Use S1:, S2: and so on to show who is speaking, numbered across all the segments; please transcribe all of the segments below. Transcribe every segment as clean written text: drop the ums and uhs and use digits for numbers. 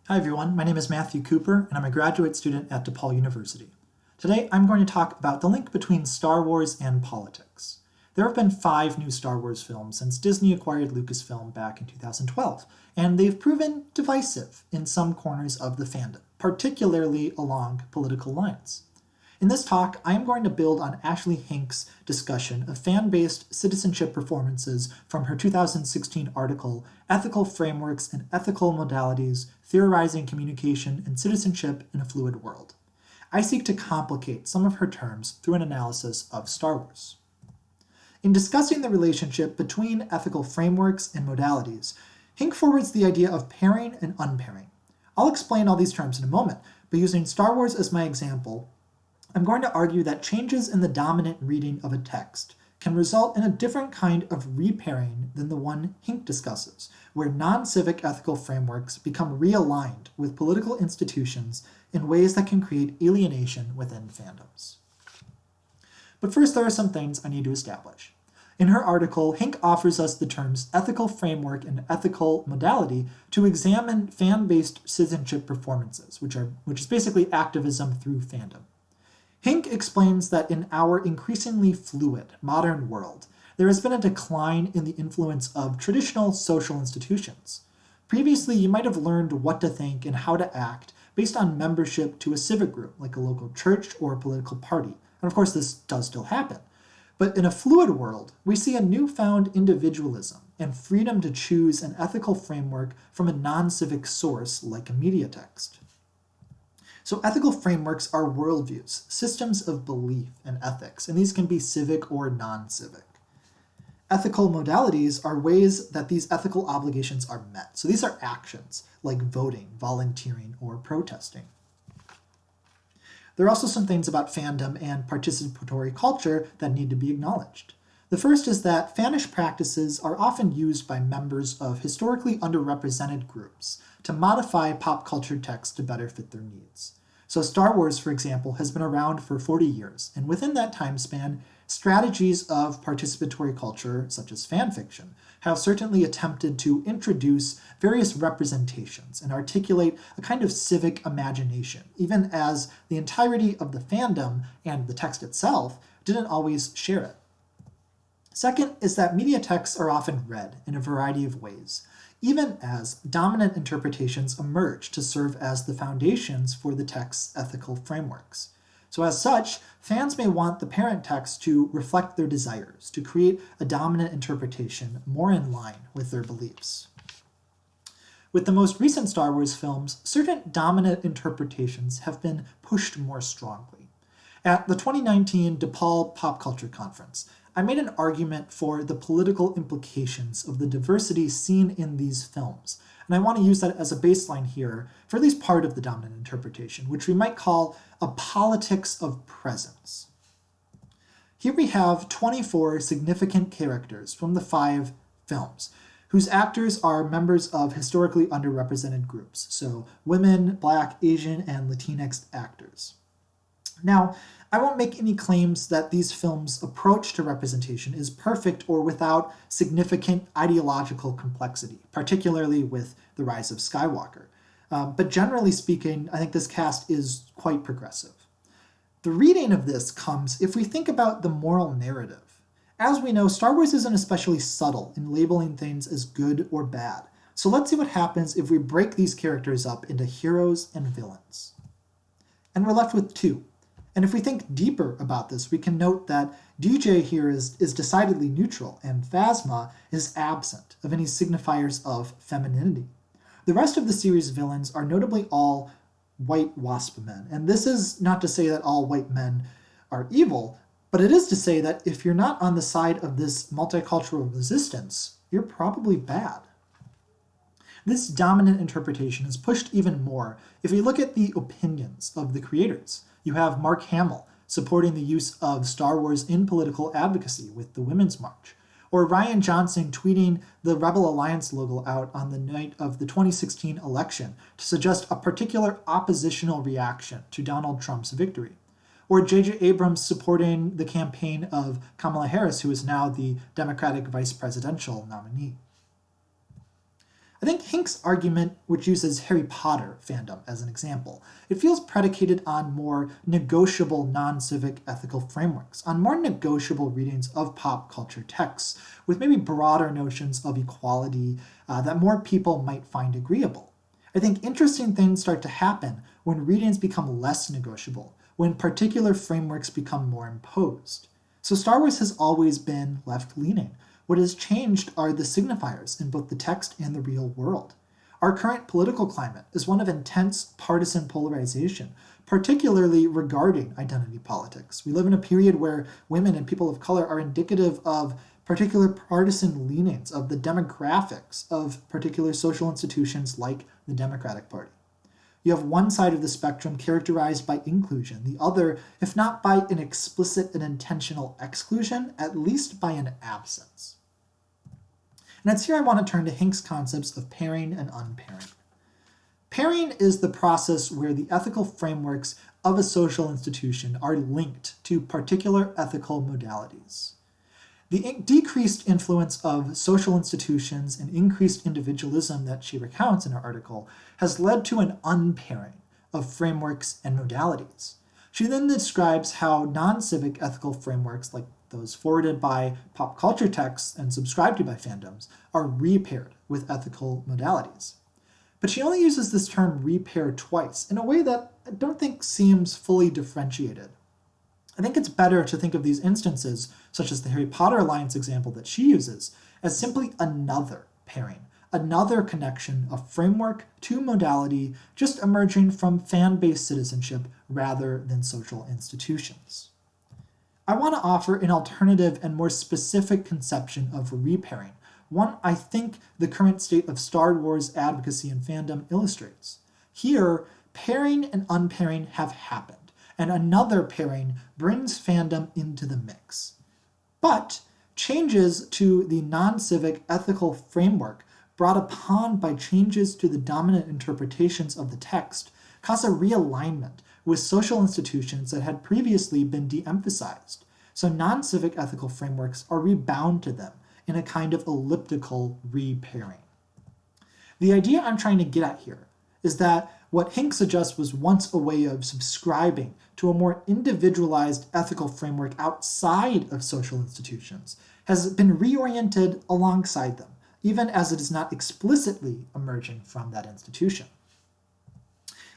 S1: Hi everyone, my name is Matthew Cooper and I'm a graduate student at DePaul University. Today I'm going to talk about the link between Star Wars and politics. There have been 5 new Star Wars films since Disney acquired Lucasfilm back in 2012, and they've proven divisive in some corners of the fandom, particularly along political lines. In this talk, I am going to build on Ashley Hinck's discussion of fan-based citizenship performances from her 2016 article, Ethical Frameworks and Ethical Modalities, Theorizing Communication and Citizenship in a Fluid World. I seek to complicate some of her terms through an analysis of Star Wars. In discussing the relationship between ethical frameworks and modalities, Hinck forwards the idea of pairing and unpairing. I'll explain all these terms in a moment, but using Star Wars as my example, I'm going to argue that changes in the dominant reading of a text can result in a different kind of repairing than the one Hinck discusses, where non-civic ethical frameworks become realigned with political institutions in ways that can create alienation within fandoms. But first, there are some things I need to establish. In her article, Hinck offers us the terms ethical framework and ethical modality to examine fan-based citizenship performances, which is basically activism through fandom. Hinck explains that in our increasingly fluid, modern world, there has been a decline in the influence of traditional social institutions. Previously, you might have learned what to think and how to act based on membership to a civic group, like a local church or a political party. And of course, this does still happen. But in a fluid world, we see a newfound individualism and freedom to choose an ethical framework from a non-civic source like a media text. So ethical frameworks are worldviews, systems of belief and ethics, and these can be civic or non-civic. Ethical modalities are ways that these ethical obligations are met. So these are actions like voting, volunteering, or protesting. There are also some things about fandom and participatory culture that need to be acknowledged. The first is that fanish practices are often used by members of historically underrepresented groups to modify pop culture text to better fit their needs. So Star Wars, for example, has been around for 40 years, and within that time span, strategies of participatory culture, such as fan fiction, have certainly attempted to introduce various representations and articulate a kind of civic imagination, even as the entirety of the fandom and the text itself didn't always share it. Second is that media texts are often read in a variety of ways, even as dominant interpretations emerge to serve as the foundations for the text's ethical frameworks. So as such, fans may want the parent text to reflect their desires, to create a dominant interpretation more in line with their beliefs. With the most recent Star Wars films, certain dominant interpretations have been pushed more strongly. At the 2019 DePaul Pop Culture Conference, I made an argument for the political implications of the diversity seen in these films, and I want to use that as a baseline here for at least part of the dominant interpretation, which we might call a politics of presence. Here we have 24 significant characters from the 5 films, whose actors are members of historically underrepresented groups, so women, Black, Asian, and Latinx actors. Now, I won't make any claims that these films' approach to representation is perfect or without significant ideological complexity, particularly with The Rise of Skywalker. But generally speaking, I think this cast is quite progressive. The reading of this comes if we think about the moral narrative. As we know, Star Wars isn't especially subtle in labeling things as good or bad. So let's see what happens if we break these characters up into heroes and villains. And we're left with 2. And if we think deeper about this, we can note that DJ here is decidedly neutral, and Phasma is absent of any signifiers of femininity. The rest of the series' villains are notably all white wasp men, and this is not to say that all white men are evil, but it is to say that if you're not on the side of this multicultural resistance, you're probably bad. This dominant interpretation is pushed even more if we look at the opinions of the creators. You have Mark Hamill supporting the use of Star Wars in political advocacy with the Women's March, or Ryan Johnson tweeting the Rebel Alliance logo out on the night of the 2016 election to suggest a particular oppositional reaction to Donald Trump's victory, or J.J. Abrams supporting the campaign of Kamala Harris, who is now the Democratic vice presidential nominee. I I think Hinck's argument, which uses Harry Potter fandom as an example, it feels predicated on more negotiable non-civic ethical frameworks, on more negotiable readings of pop culture texts, with maybe broader notions of equality that more people might find agreeable. I think interesting things start to happen when readings become less negotiable, when particular frameworks become more imposed. So Star Wars has always been left-leaning. What has changed are the signifiers in both the text and the real world. Our current political climate is one of intense partisan polarization, particularly regarding identity politics. We live in a period where women and people of color are indicative of particular partisan leanings, of the demographics of particular social institutions like the Democratic Party. You have one side of the spectrum characterized by inclusion, the other, if not by an explicit and intentional exclusion, at least by an absence. And it's here I want to turn to Hinck's concepts of pairing and unpairing. Pairing is the process where the ethical frameworks of a social institution are linked to particular ethical modalities. The decreased influence of social institutions and increased individualism that she recounts in her article has led to an unpairing of frameworks and modalities. She then describes how non-civic ethical frameworks, like those forwarded by pop culture texts and subscribed to by fandoms, are repaired with ethical modalities. But she only uses this term repair twice in a way that I don't think seems fully differentiated. I think it's better to think of these instances, such as the Harry Potter Alliance example that she uses, as simply another pairing, another connection of framework to modality just emerging from fan-based citizenship rather than social institutions. I want to offer an alternative and more specific conception of repairing, one I think the current state of Star Wars advocacy and fandom illustrates. Here, pairing and unpairing have happened, and another pairing brings fandom into the mix. But changes to the non-civic ethical framework brought upon by changes to the dominant interpretations of the text cause a realignment with social institutions that had previously been de-emphasized. So non-civic ethical frameworks are rebound to them in a kind of elliptical repairing. The idea I'm trying to get at here is that what Hinck suggests was once a way of subscribing to a more individualized ethical framework outside of social institutions has been reoriented alongside them, even as it is not explicitly emerging from that institution.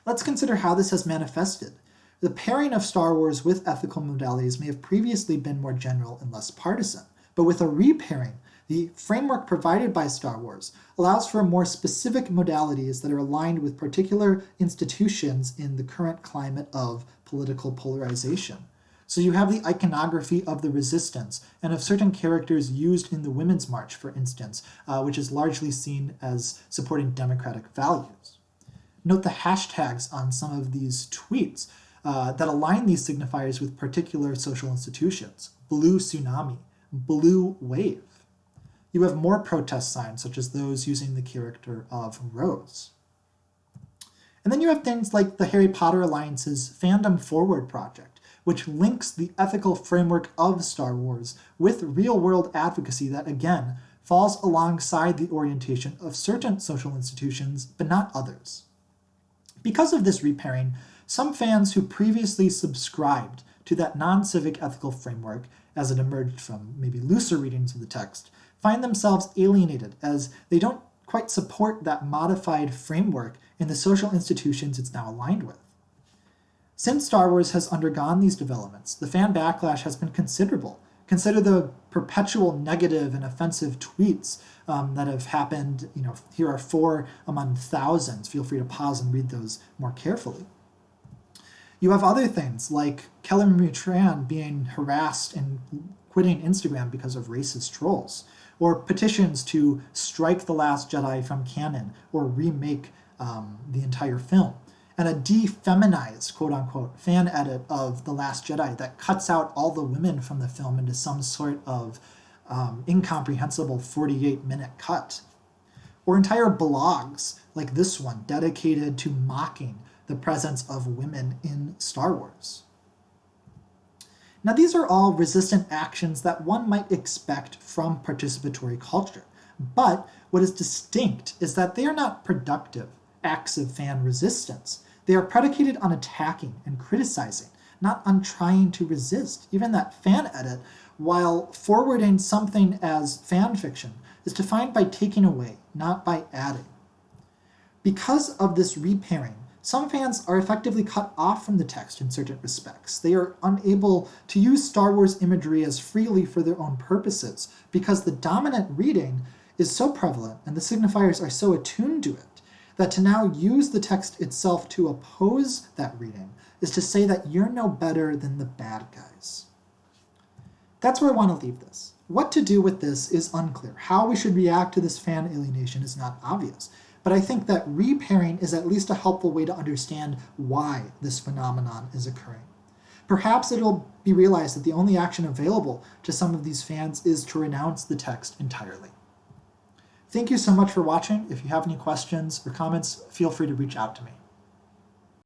S1: Let's consider how this has manifested. The pairing of Star Wars with ethical modalities may have previously been more general and less partisan, but with a repairing, the framework provided by Star Wars allows for more specific modalities that are aligned with particular institutions in the current climate of political polarization. So you have the iconography of the resistance and of certain characters used in the Women's March, for instance, which is largely seen as supporting democratic values. Note the hashtags on some of these tweets that align these signifiers with particular social institutions. Blue tsunami, blue wave. You have more protest signs, such as those using the character of Rose. And then you have things like the Harry Potter Alliance's Fandom Forward project, which links the ethical framework of Star Wars with real-world advocacy that, again, falls alongside the orientation of certain social institutions, but not others. Because of this repairing, some fans who previously subscribed to that non-civic ethical framework, as it emerged from maybe looser readings of the text, find themselves alienated as they don't quite support that modified framework in the social institutions it's now aligned with. Since Star Wars has undergone these developments, the fan backlash has been considerable. Consider the perpetual negative and offensive tweets that have happened. Here are 4 among thousands. Feel free to pause and read those more carefully. You have other things like Kelly Marie Tran being harassed and quitting Instagram because of racist trolls, or petitions to strike The Last Jedi from canon or remake the entire film, and a defeminized, quote-unquote, fan edit of The Last Jedi that cuts out all the women from the film into some sort of incomprehensible 48-minute cut. Or entire blogs like this one dedicated to mocking the presence of women in Star Wars. Now, these are all resistant actions that one might expect from participatory culture. But What is distinct is that they are not productive acts of fan resistance. They are predicated on attacking and criticizing, not on trying to resist. Even that fan edit, while forwarding something as fan fiction, is defined by taking away, not by adding. Because of this repairing, some fans are effectively cut off from the text in certain respects. They are unable to use Star Wars imagery as freely for their own purposes because the dominant reading is so prevalent and the signifiers are so attuned to it that to now use the text itself to oppose that reading is to say that you're no better than the bad guys. That's where I want to leave this. What to do with this is unclear. How we should react to this fan alienation is not obvious. But I think that repairing is at least a helpful way to understand why this phenomenon is occurring. Perhaps it'll be realized that the only action available to some of these fans is to renounce the text entirely. Thank you so much for watching. If you have any questions or comments, feel free to reach out to me.